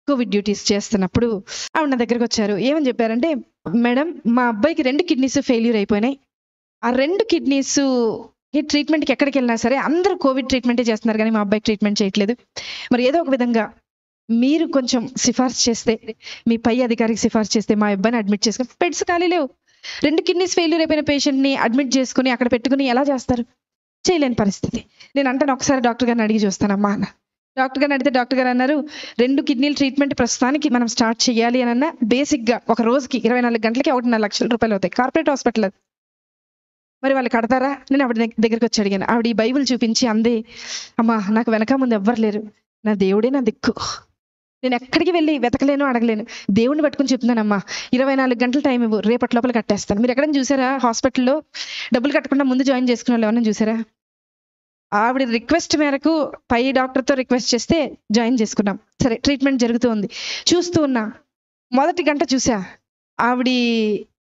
Covid duties చేస్తున్నప్పుడు ఆవిడ నా దగ్గరకు వచ్చారు. ఏమని చెప్పారంటే, మేడం మా అబ్బాయికి 2 కిడ్నీస్ ఫెయిల్యూర్ అయిపోయినాయి. ఆ 2 కిడ్నీస్ ట్రీట్మెంట్కి ఎక్కడికి వెళ్ళినా సరే అందరూ కోవిడ్ ట్రీట్మెంటే చేస్తున్నారు, కానీ మా అబ్బాయికి ట్రీట్మెంట్ చేయట్లేదు. మరి ఏదో ఒక విధంగా మీరు కొంచెం సిఫార్సు చేస్తే, మీ పై అధికారికి సిఫార్సు చేస్తే మా అబ్బాయిని అడ్మిట్ చేసుకుని, బెడ్స్ ఖాళీ లేవు. 2 కిడ్నీస్ ఫెయిల్యూర్ అయిపోయిన పేషెంట్ని అడ్మిట్ చేసుకుని అక్కడ పెట్టుకుని ఎలా చేస్తారు? చేయలేని పరిస్థితి. నేను అంటాను, ఒకసారి డాక్టర్ గారిని అడిగి చూస్తానమ్మా అన్న. డాక్టర్ గారిని అడిగితే డాక్టర్ గారు అన్నారు, 2 కిడ్నీల ట్రీట్మెంట్ ప్రస్తుతానికి మనం స్టార్ట్ చేయాలి అని అన్న బేసిక్గా ఒక రోజుకి 24 గంటలకి 1.5 లక్షల రూపాయలు అవుతాయి. కార్పొరేట్ హాస్పిటల్ అది. మరి వాళ్ళు కడతారా? నేను ఆవిడ దగ్గరికి వచ్చి అడిగాను. ఆవిడ ఈ బైబిల్ చూపించి అందే, అమ్మా నాకు వెనక ముందు ఎవ్వరు లేరు, నా దేవుడే నా దిక్కు, నేను ఎక్కడికి వెళ్ళి వెతకలేను, అడగలేను, దేవుడిని పట్టుకుని చెప్తున్నానమ్మా, 24 గంటల టైం ఇవ్వు, రేపటి లోపల కట్టేస్తాను. మీరు ఎక్కడైనా చూసారా హాస్పిటల్లో డబ్బులు కట్టకుండా ముందు జాయిన్ చేసుకున్న వాళ్ళు ఎవరైనా చూసారా? ఆవిడ రిక్వెస్ట్ మేరకు పై డాక్టర్తో రిక్వెస్ట్ చేస్తే జాయిన్ చేసుకున్నాం. సరే, ట్రీట్మెంట్ జరుగుతూ ఉంది. చూస్తూ ఉన్నా, మొదటి గంట చూసా ఆవిడ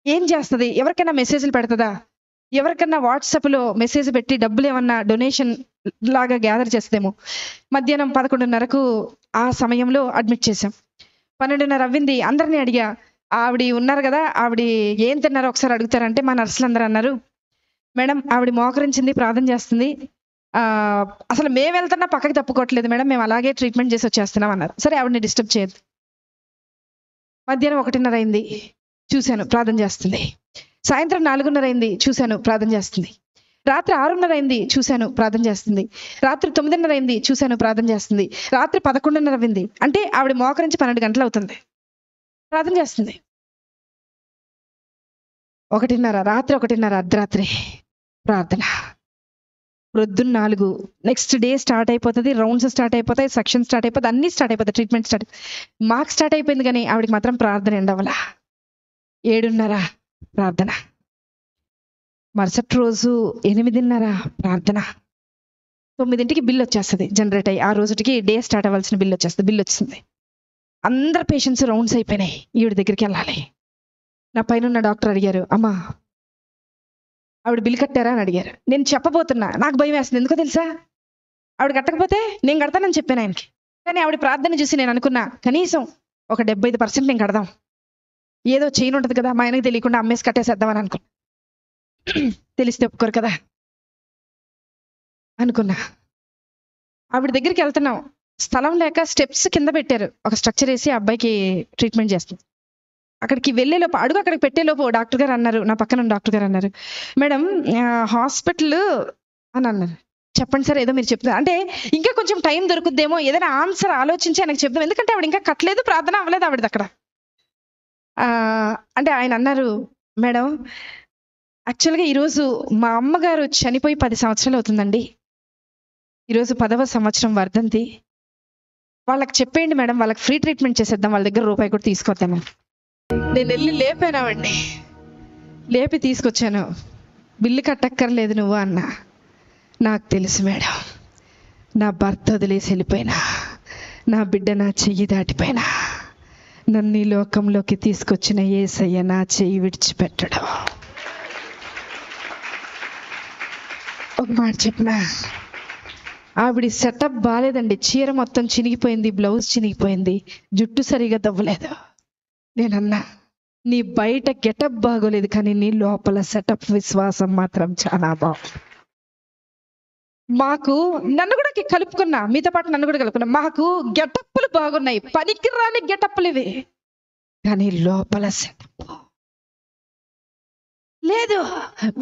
ఏం చేస్తుంది, ఎవరికైనా మెసేజ్లు పెడుతుందా, ఎవరికన్నా వాట్సాప్లో మెసేజ్ పెట్టి డబ్బులు ఏమన్నా డొనేషన్ లాగా గ్యాదర్ చేస్తేమో. మధ్యాహ్నం 11:30కు ఆ సమయంలో అడ్మిట్ చేశాం. 12:30 అవ్వింది. అందరినీ అడిగా, ఆవిడ ఉన్నారు కదా, ఆవిడ ఏం తిన్నారో ఒకసారి అడుగుతారంటే మా నర్సులు అందరూ అన్నారు, మేడం ఆవిడ మోకరించింది, ప్రార్థన చేస్తుంది, అసలు మేము వెళ్తున్నా పక్కకి తప్పుకోవట్లేదు మేడం, మేము అలాగే ట్రీట్మెంట్ చేసి వచ్చేస్తున్నాం అన్నారు. సరే, ఆవిడని డిస్టర్బ్ చేయొద్దు. మధ్యాహ్నం 1:30 అయింది, చూశాను ప్రార్థన చేస్తుంది. సాయంత్రం 4:30 అయింది, చూశాను ప్రార్థన చేస్తుంది. రాత్రి 6:30 అయింది, చూశాను ప్రార్థన చేస్తుంది. రాత్రి 9:30 అయింది, చూశాను ప్రార్థన చేస్తుంది. రాత్రి 11:30 అయింది. అంటే ఆవిడ మోకరించి 12 గంటలు అవుతుంది, ప్రార్థన చేస్తుంది. 1:30 రాత్రి, 1:30 అర్ధరాత్రి ప్రార్థన. ప్రొద్దున్న 4 నెక్స్ట్ డే స్టార్ట్ అయిపోతుంది, రౌండ్స్ స్టార్ట్ అయిపోతాయి, సెక్షన్ స్టార్ట్ అయిపోతుంది, అన్నీ స్టార్ట్ అయిపోతాయి, ట్రీట్మెంట్ స్టార్ట్. మాకు స్టార్ట్ అయిపోయింది, కానీ ఆవిడకి మాత్రం ప్రార్థన ఎండవల. 7:30 ప్రార్థన. మరుసటి రోజు 8:30 ప్రార్థన. 9ంటికి బిల్ వచ్చేస్తుంది, జనరేట్ అయ్యి ఆ రోజుకి డే స్టార్ట్ అవ్వాల్సిన బిల్ వచ్చేస్తుంది. బిల్ వచ్చింది. అందరు పేషెంట్స్ రౌండ్స్ అయిపోయినాయి, ఈవిడ దగ్గరికి వెళ్ళాలి. నా పైన డాక్టర్ అడిగారు, అమ్మా ఆవిడ బిల్ కట్టారా అని అడిగారు. నేను చెప్పబోతున్నా, నాకు భయం వేస్తుంది. ఎందుకో తెలుసా, ఆవిడ కట్టకపోతే నేను కడతానని చెప్పాను ఆయనకి. కానీ ఆవిడ ప్రార్థన చూసి నేను అనుకున్నా, కనీసం ఒక 75% నేను కడదాం, ఏదో చైన్ ఉంటుంది కదా, మా ఆయనకి తెలియకుండా అమ్మేసి కట్టేసేద్దామని అనుకున్నా. తెలిస్తే ఒప్పుకోరు కదా అనుకున్నా. ఆవిడ దగ్గరికి వెళ్తున్నాం, స్థలం లేక స్టెప్స్ కింద పెట్టారు, ఒక స్ట్రక్చర్ వేసి అబ్బాయికి ట్రీట్మెంట్ చేస్తుంది. అక్కడికి వెళ్ళేలోపు, అడుగు అక్కడికి పెట్టేలోపు డాక్టర్ గారు అన్నారు, నా పక్కన డాక్టర్ గారు అన్నారు, మేడం హాస్పిటల్ అని అన్నారు. చెప్పండి సార్, ఏదో మీరు చెప్తున్నారు అంటే ఇంకా కొంచెం టైం దొరుకుద్దేమో, ఏదైనా ఆన్సర్ ఆలోచించి ఆయనకు చెప్దాం, ఎందుకంటే ఆవిడ ఇంకా కట్టలేదు, ప్రార్థన అవ్వలేదు ఆవిడది అక్కడ. అంటే ఆయన అన్నారు, మేడం యాక్చువల్గా ఈరోజు మా అమ్మగారు చనిపోయి 10 సంవత్సరాలు అవుతుందండి, ఈరోజు 10వ సంవత్సరం వర్ధంతి. వాళ్ళకి చెప్పేయండి మేడం, వాళ్ళకి ఫ్రీ ట్రీట్మెంట్ చేసేద్దాం, వాళ్ళ దగ్గర రూపాయి కూడా తీసుకొద్దాము. నేను వెళ్ళి లేపానావండి, లేపి తీసుకొచ్చాను. బిల్లు కట్టక్కర్లేదు నువ్వు అన్నా. నాకు తెలుసు మేడం, నా భర్త వదిలేసి వెళ్ళిపోయినా, నా బిడ్డ నా చెయ్యి దాటిపోయినా, నన్ను ఈ లోకంలోకి తీసుకొచ్చిన యేసయ్య నా చెయ్యి విడిచిపెట్టడం. ఒక మాట చెప్పనా, ఆవిడ సెటప్ బాగాలేదండి, చీర మొత్తం చినిగిపోయింది, బ్లౌజ్ చినిగిపోయింది, జుట్టు సరిగా దవ్వలేదు. నేనన్నా, నీ బయట గెటప్ బాగోలేదు, కానీ నీ లోపల సెటప్ విశ్వాసం మాత్రం చాలా బాగుంది. మాకు నన్ను కూడా కలుపుకున్నా, మీతో పాటు నన్ను కూడా కలుపుకున్నా, మాకు గెటప్పులు బాగున్నాయి, పనికి రాని గెటప్పులు ఇవి, కానీ లోపల సెటప్ లేదు.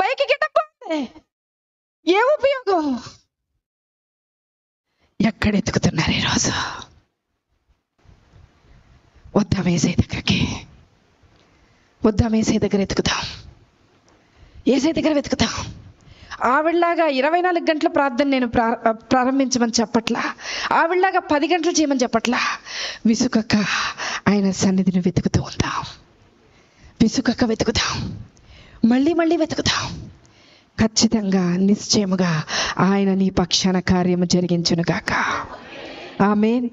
బయకి గెటప్ ఏ ఉపయోగం? ఎక్కడ ఎత్తుకుతున్నారు ఈరోజు? వద్దాం ఏసై దగ్గరికి, వద్దాం ఏసై దగ్గర ఎత్తుకుతాం, ఏసై దగ్గర వెతుకుతాం. ఆవిడలాగా 24 గంటల ప్రార్థన నేను ప్రారంభించమని చెప్పట్లా, ఆవిడలాగా 10 గంటలు చేయమని చెప్పట్లా. విసుకక్క ఆయన సన్నిధిని వెతుకుతూ ఉందాం, విసుకక్క వెతుకుతాం, మళ్ళీ మళ్ళీ వెతుకుతాం. ఖచ్చితంగా నిశ్చయముగా ఆయన నీ పక్షాన కార్యము జరిగించునుగాక. ఆమేన్.